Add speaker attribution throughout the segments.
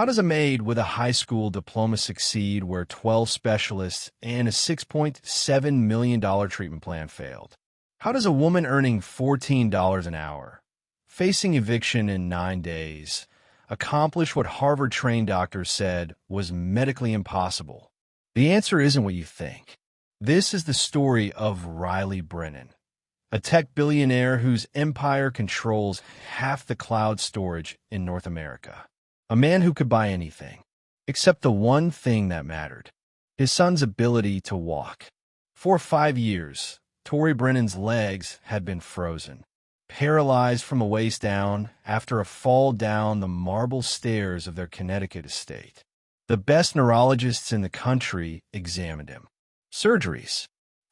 Speaker 1: How does a maid with a high school diploma succeed where 12 specialists and a $6.7 million treatment plan failed? How does a woman earning $14 an hour, facing eviction in 9 days, accomplish what Harvard-trained doctors said was medically impossible? The answer isn't what you think. This is the story of Riley Brennan, a tech billionaire whose empire controls half the cloud storage in North America. A man who could buy anything, except the one thing that mattered, his son's ability to walk. For 5 years, Tory Brennan's legs had been frozen, paralyzed from the waist down after a fall down the marble stairs of their Connecticut estate. The best neurologists in the country examined him. Surgeries,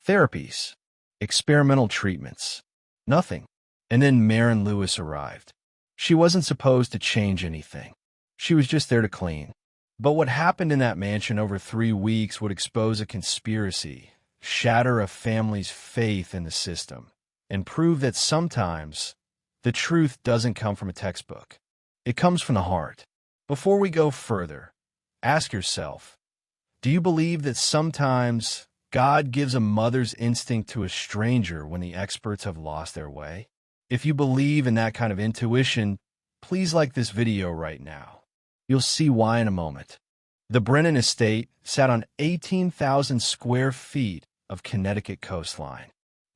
Speaker 1: therapies, experimental treatments, nothing. And then Maren Lewis arrived. She wasn't supposed to change anything. She was just there to clean. But what happened in that mansion over 3 weeks would expose a conspiracy, shatter a family's faith in the system, and prove that sometimes the truth doesn't come from a textbook. It comes from the heart. Before we go further, ask yourself, do you believe that sometimes God gives a mother's instinct to a stranger when the experts have lost their way? If you believe in that kind of intuition, please like this video right now. You'll see why in a moment. The Brennan estate sat on 18,000 square feet of Connecticut coastline.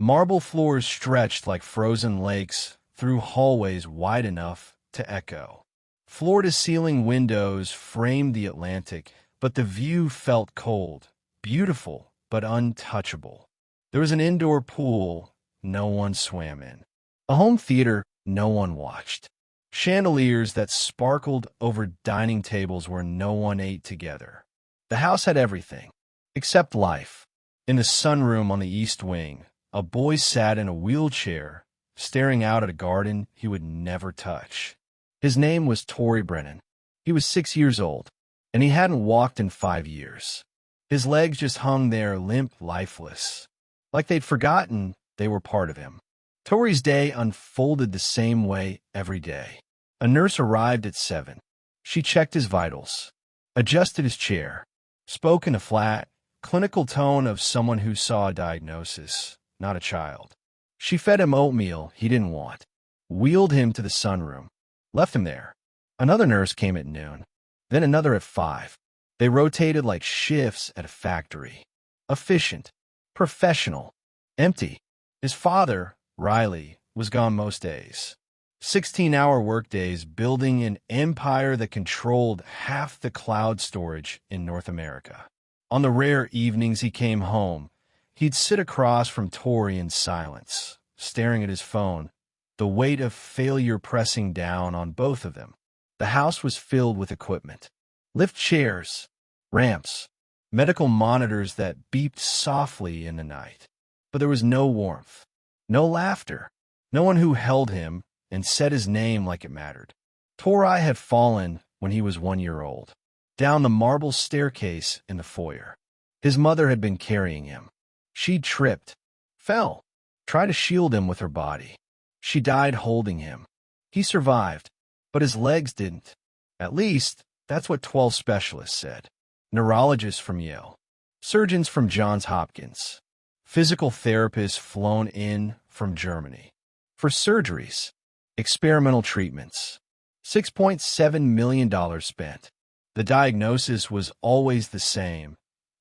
Speaker 1: Marble floors stretched like frozen lakes through hallways wide enough to echo. Floor-to-ceiling windows framed the Atlantic, but the view felt cold, beautiful, but untouchable. There was an indoor pool no one swam in. A home theater no one watched. Chandeliers that sparkled over dining tables where no one ate together. The house had everything, except life. In the sunroom on the east wing, a boy sat in a wheelchair, staring out at a garden he would never touch. His name was Tory Brennan. He was 6 years old, and he hadn't walked in 5 years. His legs just hung there limp, lifeless, like they'd forgotten they were part of him. Tory's day unfolded the same way every day. A nurse arrived at 7. She checked his vitals, adjusted his chair, spoke in a flat, clinical tone of someone who saw a diagnosis, not a child. She fed him oatmeal he didn't want, wheeled him to the sunroom, left him there. Another nurse came at noon, then another at 5. They rotated like shifts at a factory. Efficient, professional, empty. His father, Riley, was gone most days. 16-hour workdays building an empire that controlled half the cloud storage in North America. On the rare evenings he came home, he'd sit across from Tory in silence, staring at his phone, the weight of failure pressing down on both of them. The house was filled with equipment. Lift chairs, ramps, medical monitors that beeped softly in the night. But there was no warmth, no laughter, no one who held him and said his name like it mattered. Tory had fallen when he was 1 year old, down the marble staircase in the foyer. His mother had been carrying him. She tripped, fell, tried to shield him with her body. She died holding him. He survived, but his legs didn't. At least, that's what 12 specialists said. Neurologists from Yale, surgeons from Johns Hopkins, physical therapists flown in from Germany. For surgeries, experimental treatments, $6.7 million spent. The diagnosis was always the same: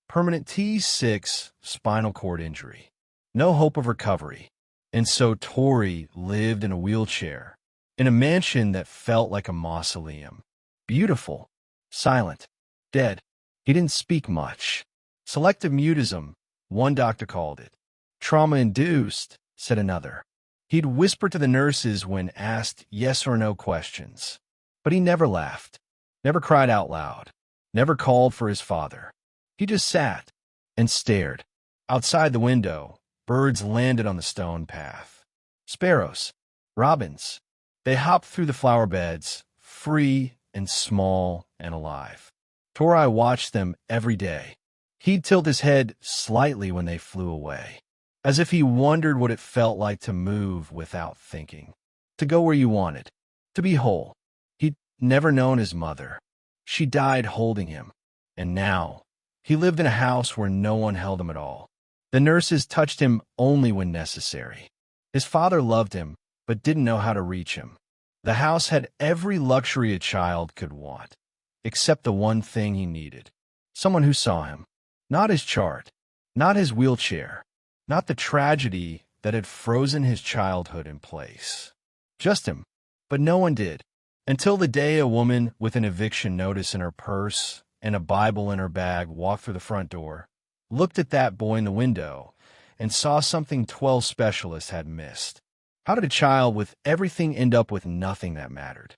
Speaker 1: permanent T6 spinal cord injury. No hope of recovery. And so Tory lived in a wheelchair, in a mansion that felt like a mausoleum. Beautiful, silent, dead. He didn't speak much. Selective mutism, one doctor called it. Trauma-induced, said another. He'd whisper to the nurses when asked yes or no questions. But he never laughed, never cried out loud, never called for his father. He just sat and stared. Outside the window, birds landed on the stone path. Sparrows, robins. They hopped through the flower beds, free and small and alive. Tory watched them every day. He'd tilt his head slightly when they flew away, as if he wondered what it felt like to move without thinking, to go where you wanted, to be whole. He'd never known his mother, She died holding him. And now, he lived in a house where no one held him at all. The nurses touched him only when necessary. His father loved him, but didn't know how to reach him. The house had every luxury a child could want, except the one thing he needed. Someone who saw him. Not his chart, not his wheelchair, not the tragedy that had frozen his childhood in place. Just him. But no one did. Until the day a woman with an eviction notice in her purse and a Bible in her bag walked through the front door, looked at that boy in the window, and saw something 12 specialists had missed. How did a child with everything end up with nothing that mattered?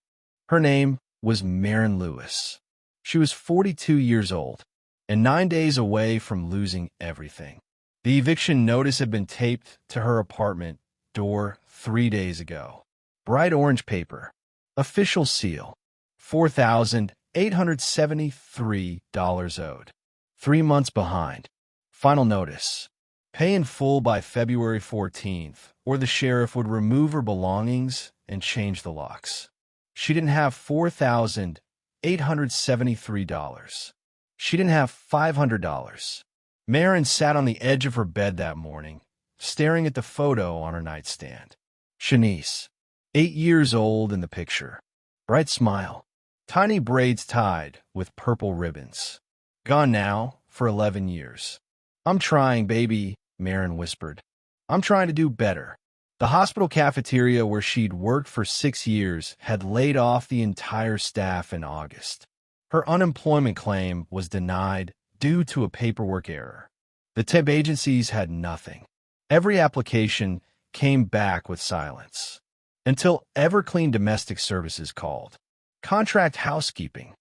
Speaker 1: Her name was Maren Lewis. She was 42 years old and 9 days away from losing everything. The eviction notice had been taped to her apartment door 3 days ago. Bright orange paper. Official seal. $4,873 owed. 3 months behind. Final notice. Pay in full by February 14th, or the sheriff would remove her belongings and change the locks. She didn't have $4,873. She didn't have $500. Maren sat on the edge of her bed that morning, staring at the photo on her nightstand. Shanice, 8 years old in the picture. Bright smile. Tiny braids tied with purple ribbons. Gone now for 11 years. I'm trying, baby, Maren whispered. I'm trying to do better. The hospital cafeteria where she'd worked for 6 years had laid off the entire staff in August. Her unemployment claim was denied due to a paperwork error. The temp agencies had nothing. Every application came back with silence. Until Everclean Domestic Services called. Contract housekeeping.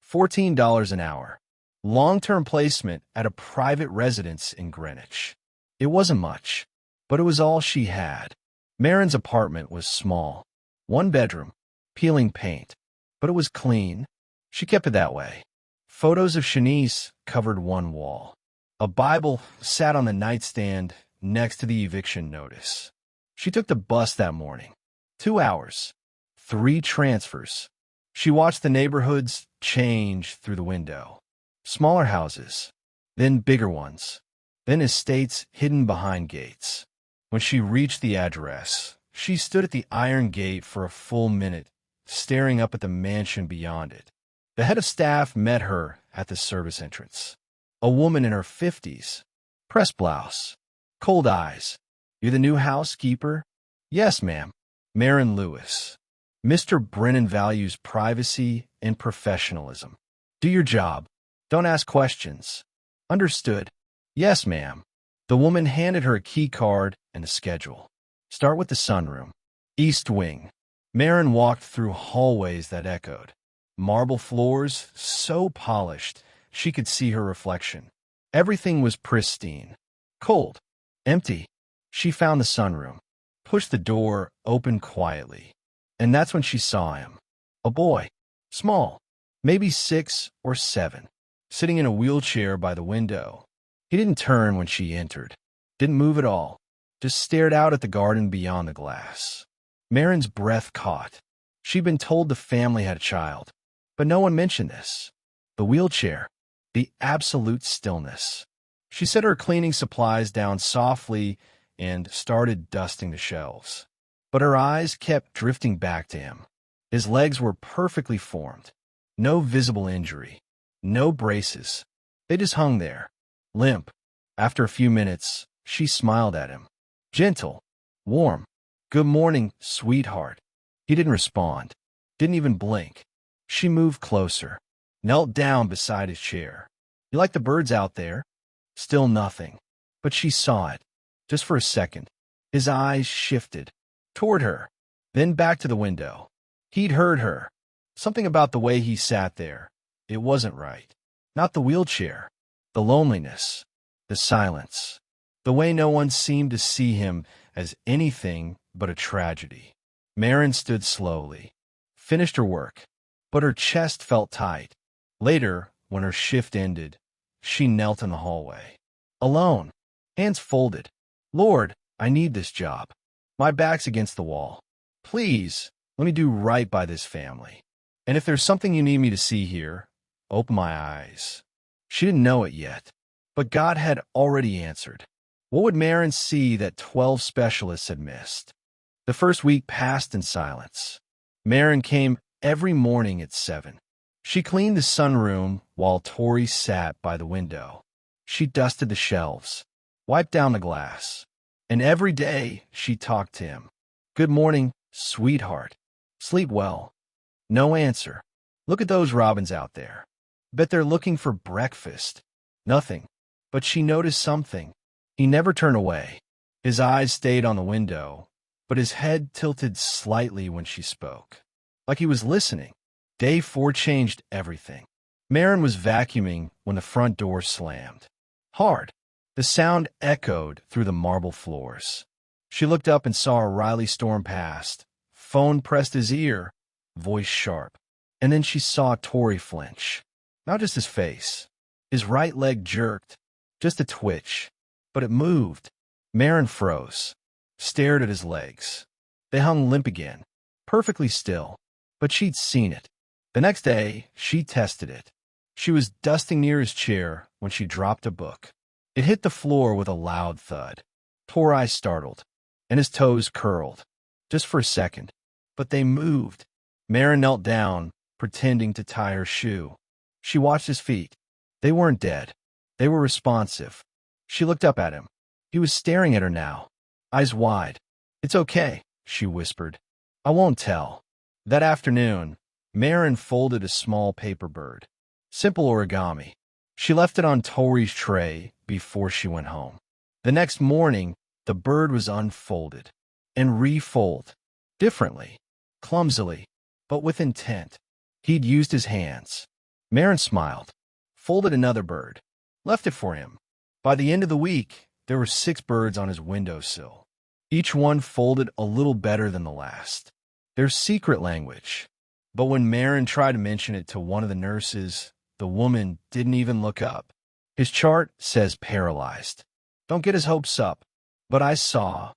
Speaker 1: $14 an hour. Long-term placement at a private residence in Greenwich. It wasn't much, but it was all she had. Maren's apartment was small. 1 bedroom. Peeling paint. But it was clean. She kept it that way. Photos of Shanice covered one wall. A Bible sat on the nightstand next to the eviction notice. She took the bus that morning. 2 hours. 3 transfers. She watched the neighborhoods change through the window. Smaller houses, then bigger ones, then estates hidden behind gates. When she reached the address, she stood at the iron gate for a full minute, staring up at the mansion beyond it. The head of staff met her at the service entrance. A woman in her 50s. Press blouse. Cold eyes. You're the new housekeeper? Yes, ma'am. Maren Lewis. Mr. Brennan values privacy and professionalism. Do your job. Don't ask questions. Understood. Yes, ma'am. The woman handed her a key card and a schedule. Start with the sunroom. East wing. Maren walked through hallways that echoed. Marble floors, so polished, she could see her reflection. Everything was pristine. Cold. Empty. She found the sunroom. Pushed the door open quietly. And that's when she saw him. A boy. Small. Maybe 6 or 7. Sitting in a wheelchair by the window. He didn't turn when she entered. Didn't move at all. Just stared out at the garden beyond the glass. Maren's breath caught. She'd been told the family had a child. But no one mentioned this. The wheelchair. The absolute stillness. She set her cleaning supplies down softly and started dusting the shelves. But her eyes kept drifting back to him. His legs were perfectly formed. No visible injury. No braces. They just hung there, limp. After a few minutes, she smiled at him. Gentle. Warm. Good morning, sweetheart. He didn't respond. Didn't even blink. She moved closer. Knelt down beside his chair. You like the birds out there? Still nothing. But she saw it. Just for a second. His eyes shifted. Toward her. Then back to the window. He'd heard her. Something about the way he sat there. It wasn't right. Not the wheelchair. The loneliness. The silence. The way no one seemed to see him as anything but a tragedy. Maren stood slowly. Finished her work. But her chest felt tight. Later, when her shift ended, she knelt in the hallway. Alone. Hands folded. Lord, I need this job. My back's against the wall. Please, let me do right by this family. And if there's something you need me to see here, opened my eyes. She didn't know it yet, but God had already answered. What would Marin see that 12 specialists had missed? The first week passed in silence. Marin came every morning at 7. She cleaned the sunroom while Tori sat by the window. She dusted the shelves, wiped down the glass, and every day she talked to him. Good morning, sweetheart. Sleep well. No answer. Look at those robins out there. Bet they're looking for breakfast. Nothing. But she noticed something. He never turned away. His eyes stayed on the window, but his head tilted slightly when she spoke, like he was listening. Day 4 changed everything. Marin was vacuuming when the front door slammed. Hard. The sound echoed through the marble floors. She looked up and saw Riley storm past. Phone pressed his ear, voice sharp. And then she saw Tori flinch. Not just his face. His right leg jerked. Just a twitch. But it moved. Marin froze. Stared at his legs. They hung limp again. Perfectly still. But she'd seen it. The next day, she tested it. She was dusting near his chair when she dropped a book. It hit the floor with a loud thud. Tori startled, and his toes curled. Just for a second. But they moved. Marin knelt down, pretending to tie her shoe. She watched his feet. They weren't dead. They were responsive. She looked up at him. He was staring at her now, eyes wide. It's okay, she whispered. I won't tell. That afternoon, Marin folded a small paper bird. Simple origami. She left it on Tori's tray before she went home. The next morning, the bird was unfolded and refolded, differently, clumsily, but with intent. He'd used his hands. Marin smiled, folded another bird, left it for him. By the end of the week, there were 6 birds on his windowsill. Each one folded a little better than the last. Their secret language. But when Marin tried to mention it to one of the nurses, the woman didn't even look up. His chart says paralyzed. Don't get his hopes up. But I saw.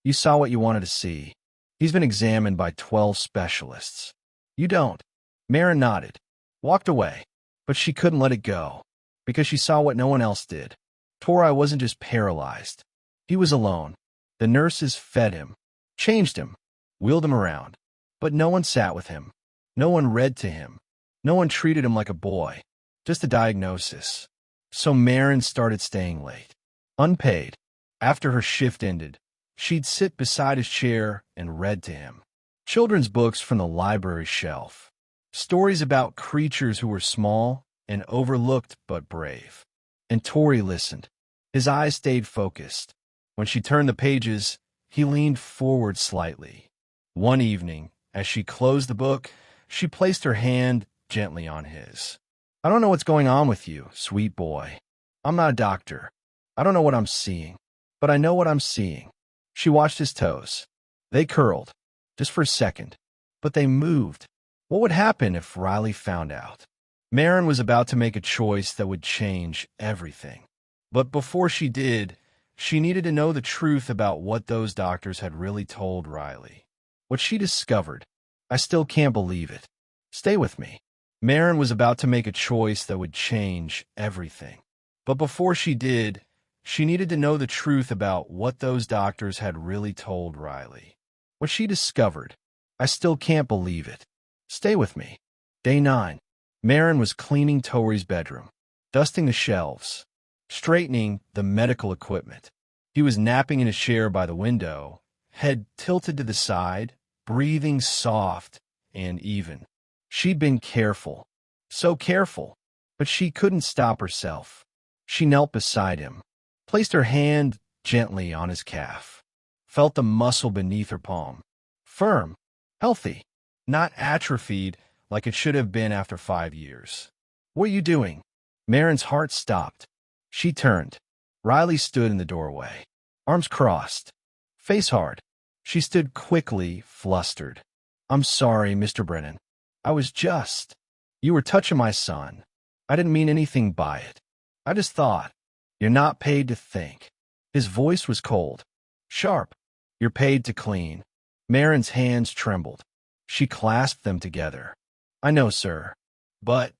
Speaker 1: You saw what you wanted to see. He's been examined by 12 specialists. You don't. Marin nodded, walked away. But she couldn't let it go, because she saw what no one else did. Tori wasn't just paralyzed. He was alone. The nurses fed him, changed him, wheeled him around. But no one sat with him. No one read to him. No one treated him like a boy. Just a diagnosis. So Marin started staying late. Unpaid. After her shift ended, she'd sit beside his chair and read to him. Children's books from the library shelf. Stories about creatures who were small and overlooked but brave. And Tori listened. His eyes stayed focused. When she turned the pages, he leaned forward slightly. One evening, as she closed the book, she placed her hand gently on his. I don't know what's going on with you, sweet boy. I'm not a doctor. I don't know what I'm seeing, but I know what I'm seeing. She watched his toes. They curled, just for a second, but they moved. What would happen if Riley found out? Marin was about to make a choice that would change everything. But before she did, she needed to know the truth about what those doctors had really told Riley. What she discovered. I still can't believe it. Stay with me. Marin was about to make a choice that would change everything. But before she did, she needed to know the truth about what those doctors had really told Riley. What she discovered. I still can't believe it. Stay with me. Day 9. Marin was cleaning Tori's bedroom, dusting the shelves, straightening the medical equipment. He was napping in a chair by the window, head tilted to the side, breathing soft and even. She'd been careful, so careful, but she couldn't stop herself. She knelt beside him, placed her hand gently on his calf, felt the muscle beneath her palm. Firm, healthy, not atrophied like it should have been after 5 years. What are you doing? Marin's heart stopped. She turned. Riley stood in the doorway, arms crossed, face hard. She stood quickly, flustered. I'm sorry, Mr. Brennan. I was just. You were touching my son. I didn't mean anything by it. I just thought. You're not paid to think. His voice was cold, sharp. You're paid to clean. Marin's hands trembled. She clasped them together. I know, sir. But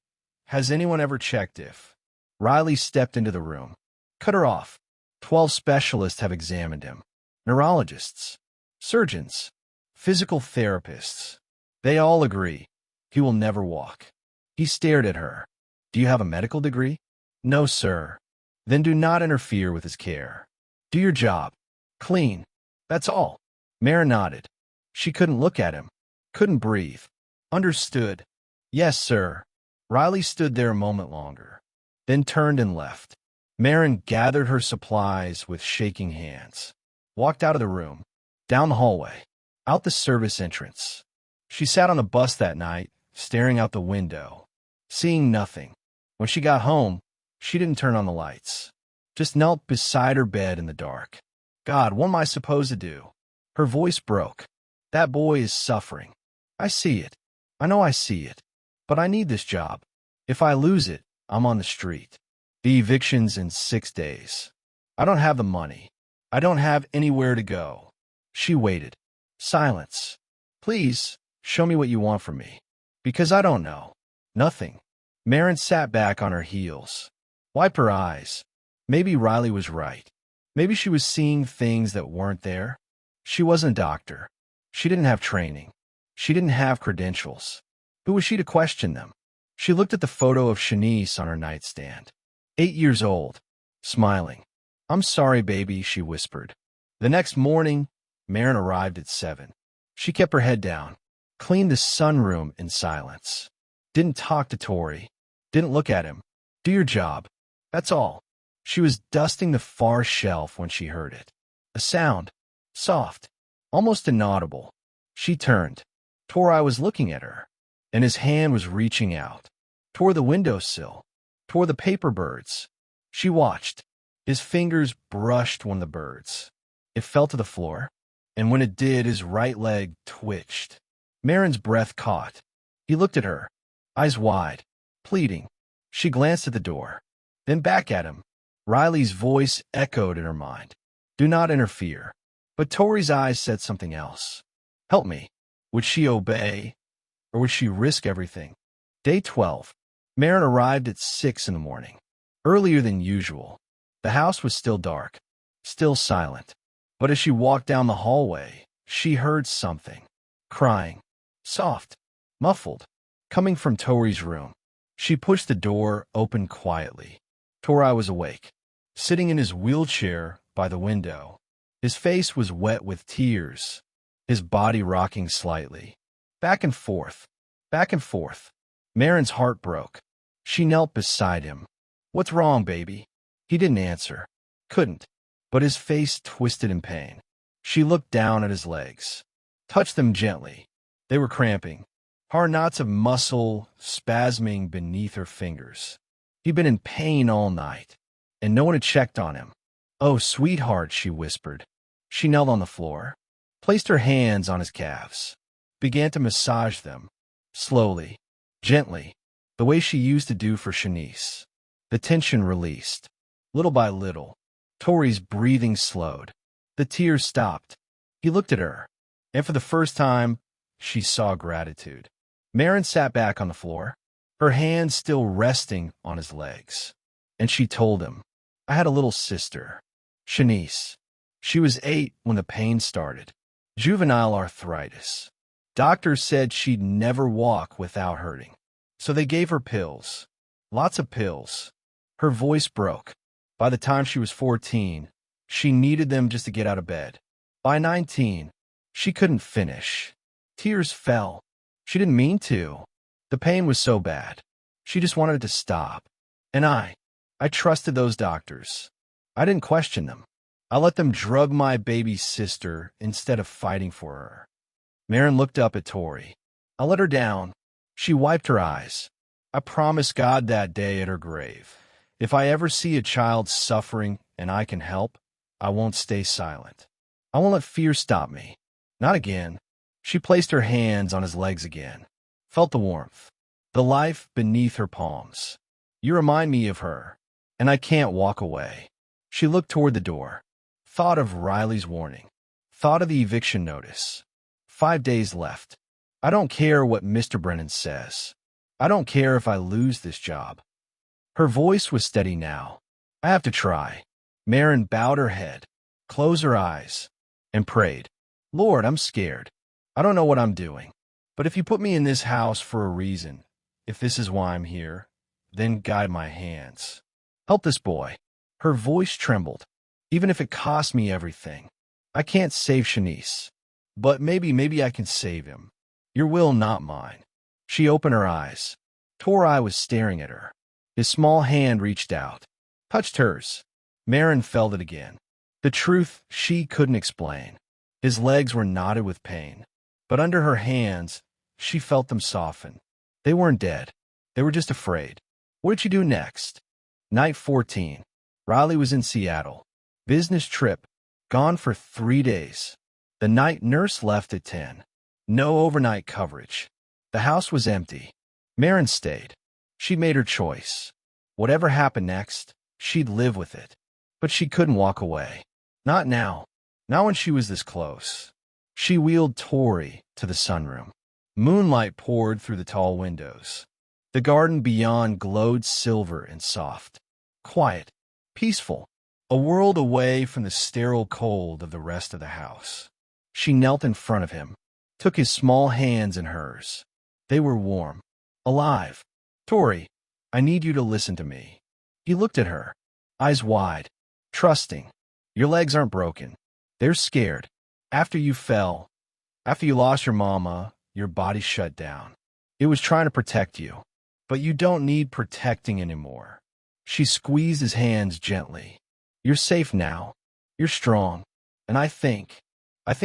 Speaker 1: Has anyone ever checked if? Riley stepped into the room. Cut her off. 12 specialists have examined him. Neurologists, surgeons, physical therapists. They all agree he will never walk. He stared at her. Do you have a medical degree? No, sir. Then do not interfere with his care. Do your job. Clean. That's all. Mare nodded. She couldn't look at him. Couldn't breathe. Understood. Yes, sir. Riley stood there a moment longer, then turned and left. Marin gathered her supplies with shaking hands, walked out of the room, down the hallway, out the service entrance. She sat on the bus that night, staring out the window, seeing nothing. When she got home, she didn't turn on the lights, just knelt beside her bed in the dark. God, what am I supposed to do? Her voice broke. That boy is suffering. I see it. I know I see it. But I need this job. If I lose it, I'm on the street. The eviction's in 6 days. I don't have the money. I don't have anywhere to go. She waited. Silence. Please, show me what you want from me. Because I don't know. Nothing. Marin sat back on her heels. Wiped her eyes. Maybe Riley was right. Maybe she was seeing things that weren't there. She wasn't a doctor. She didn't have training. She didn't have credentials. Who was she to question them? She looked at the photo of Shanice on her nightstand. 8 years old, smiling. I'm sorry, baby, she whispered. The next morning, Marin arrived at 7. She kept her head down, cleaned the sunroom in silence. Didn't talk to Tori. Didn't look at him. Do your job. That's all. She was dusting the far shelf when she heard it. A sound. Soft. Almost inaudible. She turned. Tori was looking at her, and his hand was reaching out, toward the windowsill, toward the paper birds. She watched. His fingers brushed one of the birds. It fell to the floor, and when it did, his right leg twitched. Marin's breath caught. He looked at her, eyes wide, pleading. She glanced at the door, then back at him. Riley's voice echoed in her mind. Do not interfere. But Tori's eyes said something else. Help me. Would she obey, or would she risk everything? Day 12. Marin arrived at 6 in the morning, earlier than usual. The house was still dark, still silent. But as she walked down the hallway, she heard something. Crying. Soft. Muffled. Coming from Tori's room. She pushed the door open quietly. Tori was awake, sitting in his wheelchair by the window. His face was wet with tears, his body rocking slightly. Back and forth. Back and forth. Marin's heart broke. She knelt beside him. What's wrong, baby? He didn't answer. Couldn't. But his face twisted in pain. She looked down at his legs. Touched them gently. They were cramping. Hard knots of muscle spasming beneath her fingers. He'd been in pain all night, and no one had checked on him. Oh, sweetheart, she whispered. She knelt on the floor, placed her hands on his calves, began to massage them, slowly, gently, the way she used to do for Shanice. The tension released. Little by little, Tori's breathing slowed. The tears stopped. He looked at her, and for the first time, she saw gratitude. Marin sat back on the floor, her hands still resting on his legs, and she told him, I had a little sister, Shanice. She was 8 when the pain started. Juvenile arthritis. Doctors said she'd never walk without hurting. So they gave her pills. Lots of pills. Her voice broke. By the time she was 14, she needed them just to get out of bed. By 19, she couldn't finish. Tears fell. She didn't mean to. The pain was so bad. She just wanted it to stop. And I trusted those doctors. I didn't question them. I let them drug my baby sister instead of fighting for her. Marin looked up at Tori. I let her down. She wiped her eyes. I promised God that day at her grave, if I ever see a child suffering and I can help, I won't stay silent. I won't let fear stop me. Not again. She placed her hands on his legs again, felt the warmth, the life beneath her palms. You remind me of her, and I can't walk away. She looked toward the door. Thought of Riley's warning. Thought of the eviction notice. 5 days left. I don't care what Mr. Brennan says. I don't care if I lose this job. Her voice was steady now. I have to try. Marin bowed her head, closed her eyes, and prayed. Lord, I'm scared. I don't know what I'm doing. But if you put me in this house for a reason, if this is why I'm here, then guide my hands. Help this boy. Her voice trembled. Even if it cost me everything. I can't save Shanice. But maybe I can save him. Your will, not mine. She opened her eyes. Tori was staring at her. His small hand reached out, touched hers. Marin felt it again. The truth she couldn't explain. His legs were knotted with pain. But under her hands, she felt them soften. They weren't dead. They were just afraid. What did she do next? Night 14. Riley was in Seattle. Business trip. Gone for 3 days. The night nurse left at 10. No overnight coverage. The house was empty. Marin stayed. She'd made her choice. Whatever happened next, she'd live with it. But she couldn't walk away. Not now. Not when she was this close. She wheeled Tori to the sunroom. Moonlight poured through the tall windows. The garden beyond glowed silver and soft. Quiet. Peaceful. A world away from the sterile cold of the rest of the house. She knelt in front of him, took his small hands in hers. They were warm. Alive. Tori, I need you to listen to me. He looked at her, eyes wide, trusting. Your legs aren't broken. They're scared. After you fell, after you lost your mama, your body shut down. It was trying to protect you. But you don't need protecting anymore. She squeezed his hands gently. You're safe now. You're strong. And I think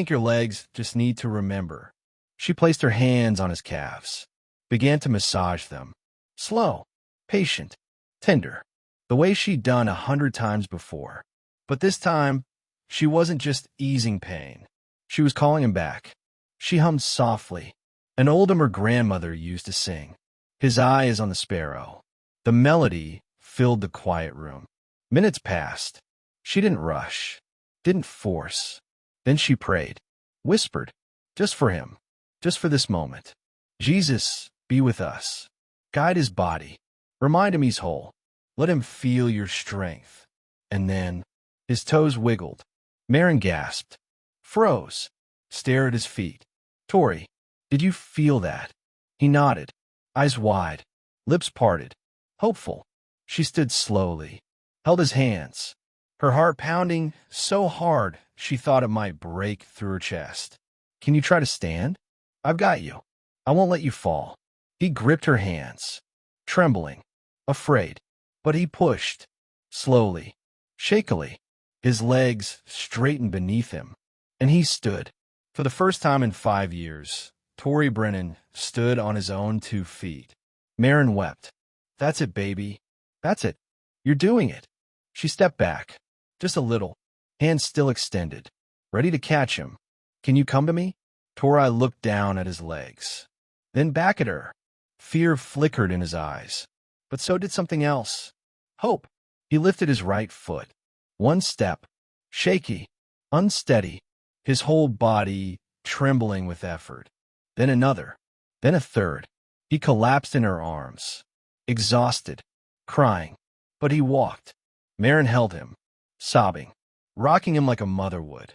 Speaker 1: your legs just need to remember. She placed her hands on his calves, began to massage them. Slow, patient, tender, the way she'd done 100 times before. But this time, she wasn't just easing pain. She was calling him back. She hummed softly, an old hymn her grandmother used to sing. His eye is on the sparrow. The melody filled the quiet room. Minutes passed. She didn't rush, didn't force. Then she prayed, whispered, just for him, just for this moment. Jesus, be with us. Guide his body. Remind him he's whole. Let him feel your strength. And then, his toes wiggled. Marin gasped, froze, stared at his feet. Tori, did you feel that? He nodded, eyes wide, lips parted, hopeful. She stood slowly, held his hands, her heart pounding so hard she thought it might break through her chest. Can you try to stand? I've got you. I won't let you fall. He gripped her hands, trembling, afraid, but he pushed, slowly, shakily. His legs straightened beneath him, and he stood. For the first time in 5 years, Tori Brennan stood on his own 2 feet. Marin wept. That's it, baby. That's it. You're doing it. She stepped back, just a little, hands still extended, ready to catch him. Can you come to me? Tori looked down at his legs, then back at her. Fear flickered in his eyes, but so did something else. Hope. He lifted his right foot. One step, shaky, unsteady, his whole body trembling with effort. Then another, then a third. He collapsed in her arms, exhausted, crying. But he walked. Marin held him, sobbing, rocking him like a mother would.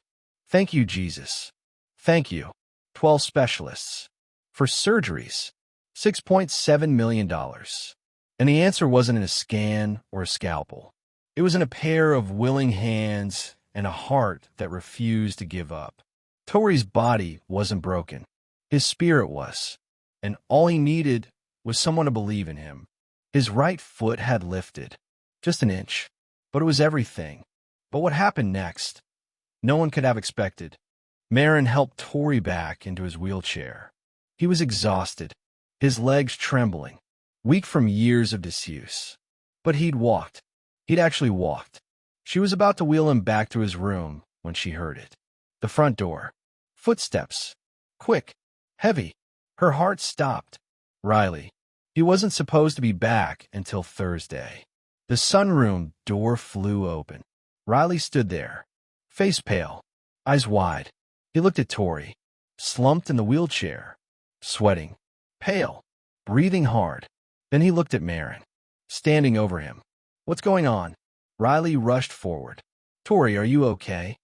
Speaker 1: Thank you, Jesus. Thank you. 12 specialists. For surgeries. $6.7 million. And the answer wasn't in a scan or a scalpel. It was in a pair of willing hands and a heart that refused to give up. Tori's body wasn't broken. His spirit was. And all he needed was someone to believe in him. His right foot had lifted. Just an inch. But it was everything. But what happened next? No one could have expected. Marin helped Tori back into his wheelchair. He was exhausted, his legs trembling, weak from years of disuse. But he'd walked. He'd actually walked. She was about to wheel him back to his room when she heard it. The front door. Footsteps. Quick. Heavy. Her heart stopped. Riley. He wasn't supposed to be back until Thursday. The sunroom door flew open. Riley stood there, face pale, eyes wide. He looked at Tori, slumped in the wheelchair, sweating, pale, breathing hard. Then he looked at Marin, standing over him. What's going on? Riley rushed forward. Tori, are you okay?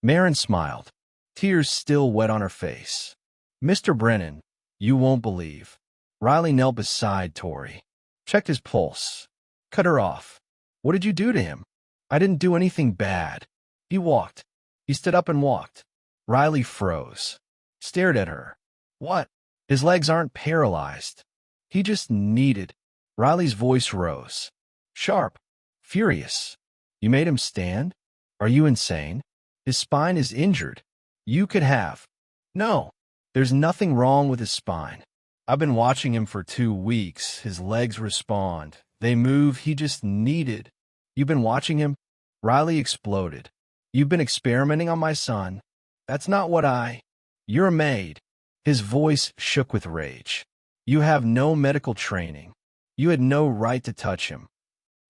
Speaker 1: Marin smiled, tears still wet on her face. Mr. Brennan, you won't believe. Riley knelt beside Tori, checked his pulse, cut her off. What did you do to him? I didn't do anything bad. He walked. He stood up and walked. Riley froze, stared at her. What? His legs aren't paralyzed. He just needed. Riley's voice rose, sharp, furious. You made him stand? Are you insane? His spine is injured. You could have. No, there's nothing wrong with his spine. I've been watching him for 2 weeks. His legs respond. They move. He just needed. You've been watching him? Riley exploded. You've been experimenting on my son. That's not what You're a maid. His voice shook with rage. You have no medical training. You had no right to touch him.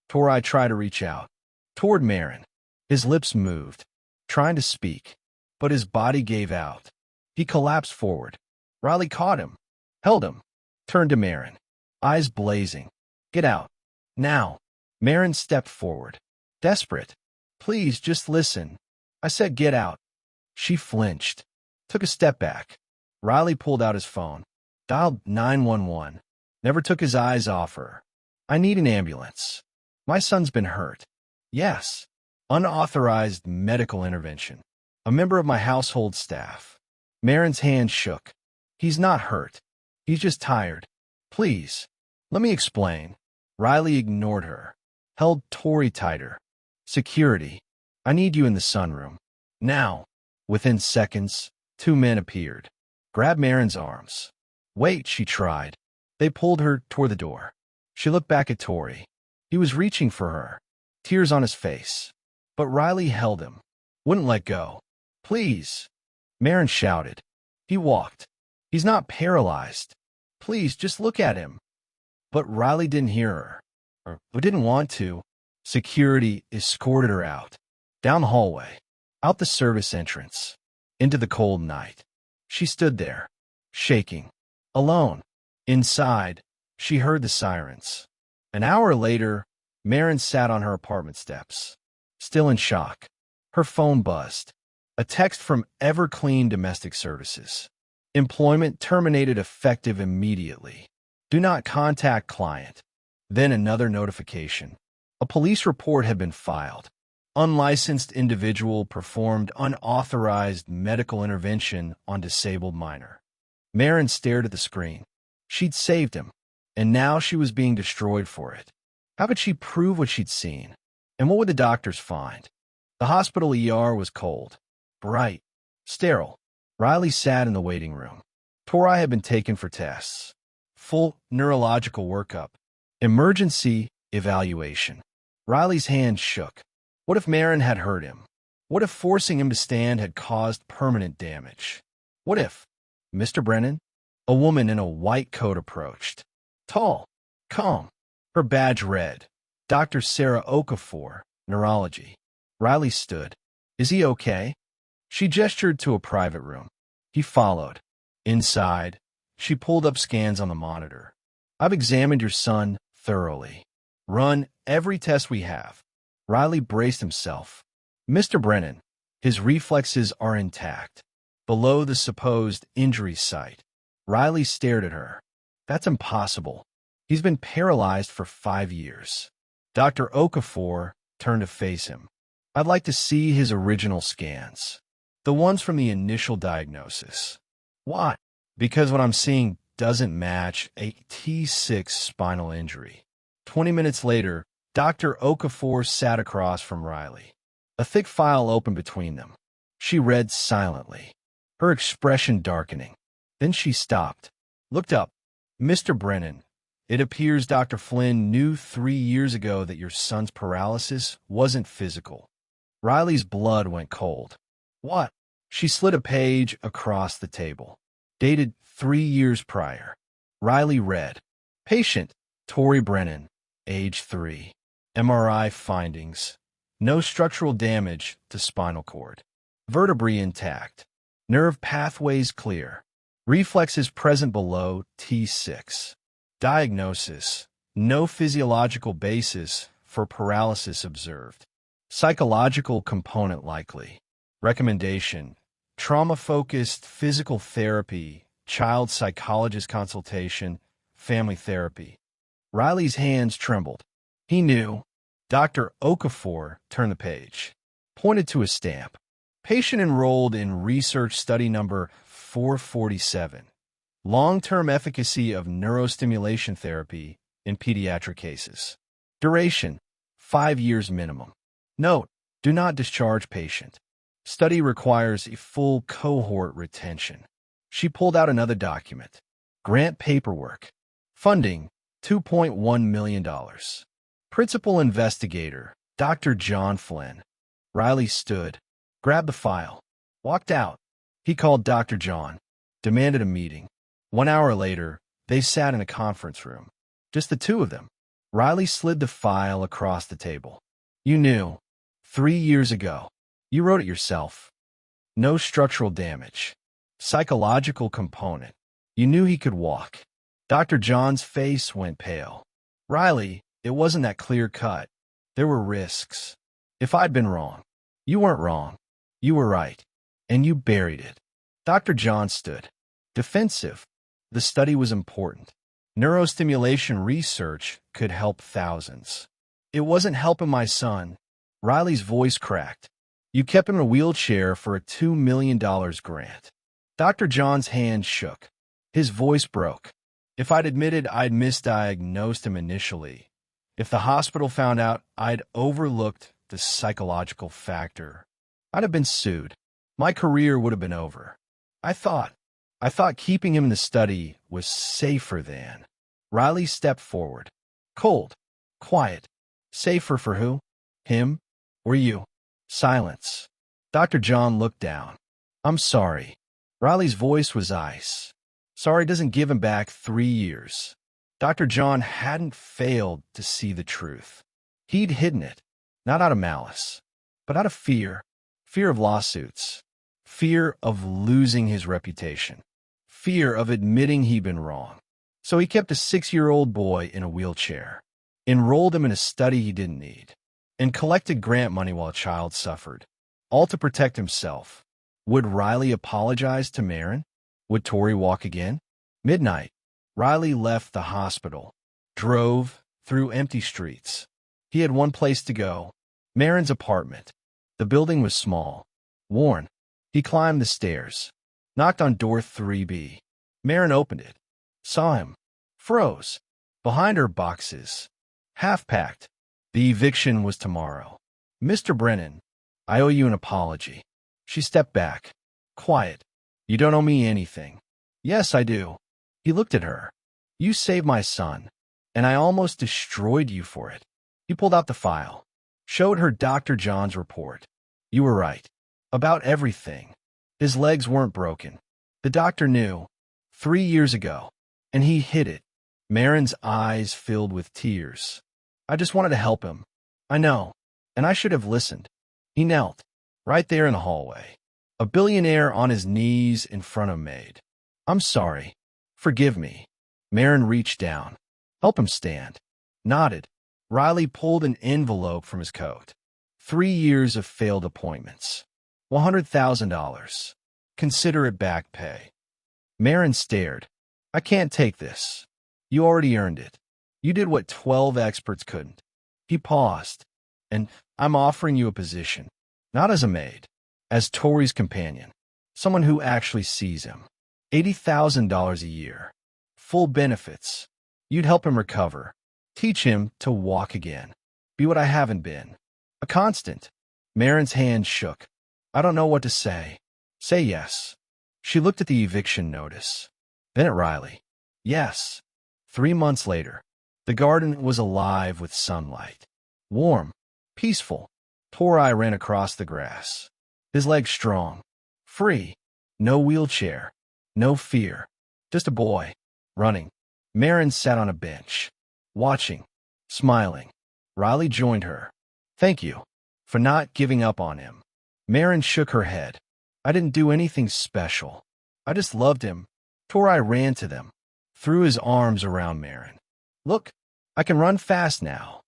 Speaker 1: Tori tried to reach out toward Marin. His lips moved, trying to speak, but his body gave out. He collapsed forward. Riley caught him, held him, turned to Marin, eyes blazing. Get out. Now. Marin stepped forward, desperate. Please, just listen. I said get out. She flinched, took a step back. Riley pulled out his phone, dialed 911, never took his eyes off her. I need an ambulance. My son's been hurt. Yes. Unauthorized medical intervention. A member of my household staff. Marin's hand shook. He's not hurt. He's just tired. Please, let me explain. Riley ignored her, held Tori tighter. Security. I need you in the sunroom. Now. Within seconds, 2 men appeared. Grabbed Marin's arms. Wait, she tried. They pulled her toward the door. She looked back at Tori. He was reaching for her, tears on his face. But Riley held him, wouldn't let go. Please. Marin shouted. He walked. He's not paralyzed. Please, just look at him. But Riley didn't hear her, or didn't want to. Security escorted her out, down the hallway, out the service entrance, into the cold night. She stood there, shaking, alone. Inside, she heard the sirens. An hour later, Marin sat on her apartment steps, still in shock. Her phone buzzed. A text from Everclean Domestic Services. Employment terminated effective immediately. Do not contact client. Then another notification. A police report had been filed. Unlicensed individual performed unauthorized medical intervention on disabled minor. Marin stared at the screen. She'd saved him, and now she was being destroyed for it. How could she prove what she'd seen? And what would the doctors find? The hospital ER was cold, bright, sterile. Riley sat in the waiting room. Tori had been taken for tests. Full neurological workup. Emergency evaluation. Riley's hand shook. What if Marin had hurt him? What if forcing him to stand had caused permanent damage? What if? Mr. Brennan? A woman in a white coat approached. Tall, calm, her badge red. Dr. Sarah Okafor, neurology. Riley stood. Is he okay? She gestured to a private room. He followed. Inside, she pulled up scans on the monitor. I've examined your son thoroughly. Run every test we have. Riley braced himself. Mr. Brennan, his reflexes are intact. Below the supposed injury site. Riley stared at her. That's impossible. He's been paralyzed for 5 years. Dr. Okafor turned to face him. I'd like to see his original scans. The ones from the initial diagnosis. Why? Because what I'm seeing doesn't match a T6 spinal injury. 20 minutes later, Dr. Okafor sat across from Riley. A thick file opened between them. She read silently, her expression darkening. Then she stopped, looked up. Mr. Brennan, it appears Dr. Flynn knew 3 years ago that your son's paralysis wasn't physical. Riley's blood went cold. What? She slid a page across the table. Dated 3 years prior. Riley read. Patient, Tori Brennan, age 3. MRI findings. No structural damage to spinal cord. Vertebrae intact. Nerve pathways clear. Reflexes present below T6. Diagnosis: no physiological basis for paralysis observed. Psychological component likely. Recommendation: trauma-focused physical therapy, child psychologist consultation, family therapy. Riley's hands trembled. He knew. Dr. Okafor turned the page, pointed to a stamp. Patient enrolled in research study number 447. Long-term efficacy of neurostimulation therapy in pediatric cases. Duration: 5 years minimum. Note: do not discharge patient. Study requires a full cohort retention. She pulled out another document. Grant paperwork. Funding: $2.1 million. Principal investigator, Dr. John Flynn. Riley stood, grabbed the file, walked out. He called Dr. John, demanded a meeting. 1 hour later, they sat in a conference room. Just the two of them. Riley slid the file across the table. You knew. 3 years ago. You wrote it yourself. No structural damage. Psychological component. You knew he could walk. Dr. John's face went pale. Riley, it wasn't that clear-cut. There were risks. If I'd been wrong. You weren't wrong. You were right. And you buried it. Dr. John stood, defensive. The study was important. Neurostimulation research could help thousands. It wasn't helping my son. Riley's voice cracked. You kept him in a wheelchair for a $2 million grant. Dr. John's hand shook. His voice broke. If I'd admitted I'd misdiagnosed him initially, if the hospital found out I'd overlooked the psychological factor, I'd have been sued. My career would have been over. I thought keeping him in the study was safer than. Riley stepped forward. Cold. Quiet. Safer for who? Him? Or you? Silence. Dr. John looked down. I'm sorry. Riley's voice was ice. Sorry doesn't give him back 3 years. Dr. John hadn't failed to see the truth. He'd hidden it, not out of malice, but out of fear. Fear of lawsuits. Fear of losing his reputation. Fear of admitting he'd been wrong. So he kept a 6-year-old boy in a wheelchair, enrolled him in a study he didn't need, and collected grant money while a child suffered, all to protect himself. Would Riley apologize to Marin? Would Tori walk again? Midnight. Riley left the hospital, drove through empty streets. He had one place to go, Marin's apartment. The building was small, worn. He climbed the stairs, knocked on door 3B. Marin opened it, saw him, froze. Behind her, boxes, half-packed. The eviction was tomorrow. Mr. Brennan, I owe you an apology. She stepped back, quiet. You don't owe me anything. Yes, I do. He looked at her. You saved my son, and I almost destroyed you for it. He pulled out the file, showed her Dr. John's report. You were right. About everything. His legs weren't broken. The doctor knew. 3 years ago. And he hid it. Marin's eyes filled with tears. I just wanted to help him. I know. And I should have listened. He knelt, right there in the hallway. A billionaire on his knees in front of Maid. I'm sorry. Forgive me. Marin reached down. Help him stand. Nodded. Riley pulled an envelope from his coat. 3 years of failed appointments. $100,000. Consider it back pay. Marin stared. I can't take this. You already earned it. You did what 12 experts couldn't. He paused. And I'm offering you a position. Not as a maid. As Tori's companion. Someone who actually sees him. $80,000 a year. Full benefits. You'd help him recover. Teach him to walk again. Be what I haven't been. A constant. Marin's hand shook. I don't know what to say. Say yes. She looked at the eviction notice. Then at Riley. Yes. 3 months later. The garden was alive with sunlight. Warm. Peaceful. Tori ran across the grass. His legs strong. Free. No wheelchair. No fear. Just a boy. Running. Marin sat on a bench. Watching. Smiling. Riley joined her. Thank you. For not giving up on him. Marin shook her head. I didn't do anything special. I just loved him. Tori ran to them. threw his arms around Marin. Look, I can run fast now.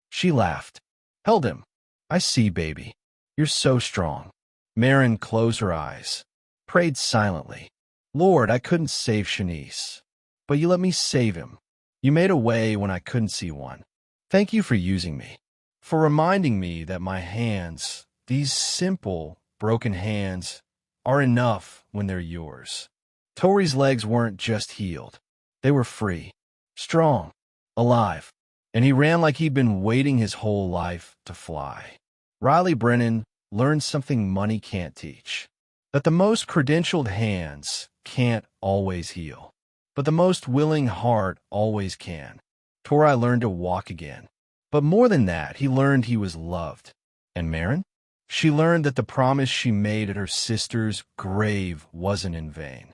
Speaker 1: She laughed, held him. I see, baby. You're so strong. Marin closed her eyes, prayed silently. Lord, I couldn't save Shanice, but you let me save him. You made a way when I couldn't see one. Thank you for using me, for reminding me that my hands, these simple, broken hands, are enough when they're yours. Tori's legs weren't just healed. They were free, strong, alive, and he ran like he'd been waiting his whole life to fly. Riley Brennan learned something money can't teach, that the most credentialed hands can't always heal, but the most willing heart always can. Tori learned to walk again. But more than that, he learned he was loved. And Marin? She learned that the promise she made at her sister's grave wasn't in vain.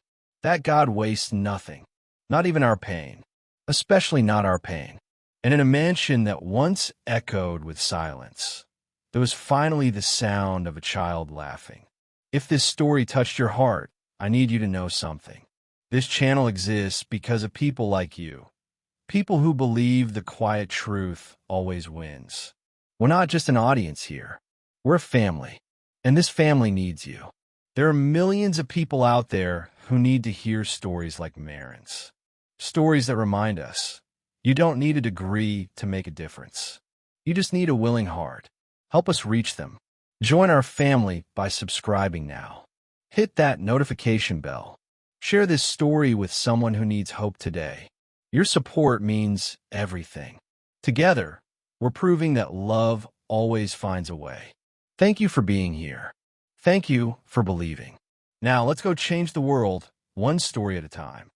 Speaker 1: That God wastes nothing, not even our pain, especially not our pain. And in a mansion that once echoed with silence, there was finally the sound of a child laughing. If this story touched your heart, I need you to know something. This channel exists because of people like you. People who believe the quiet truth always wins. We're not just an audience here. We're a family, and this family needs you. There are millions of people out there who need to hear stories like Marin's. Stories that remind us, you don't need a degree to make a difference. You just need a willing heart. Help us reach them. Join our family by subscribing now. Hit that notification bell. Share this story with someone who needs hope today. Your support means everything. Together, we're proving that love always finds a way. Thank you for being here. Thank you for believing. Now let's go change the world one story at a time.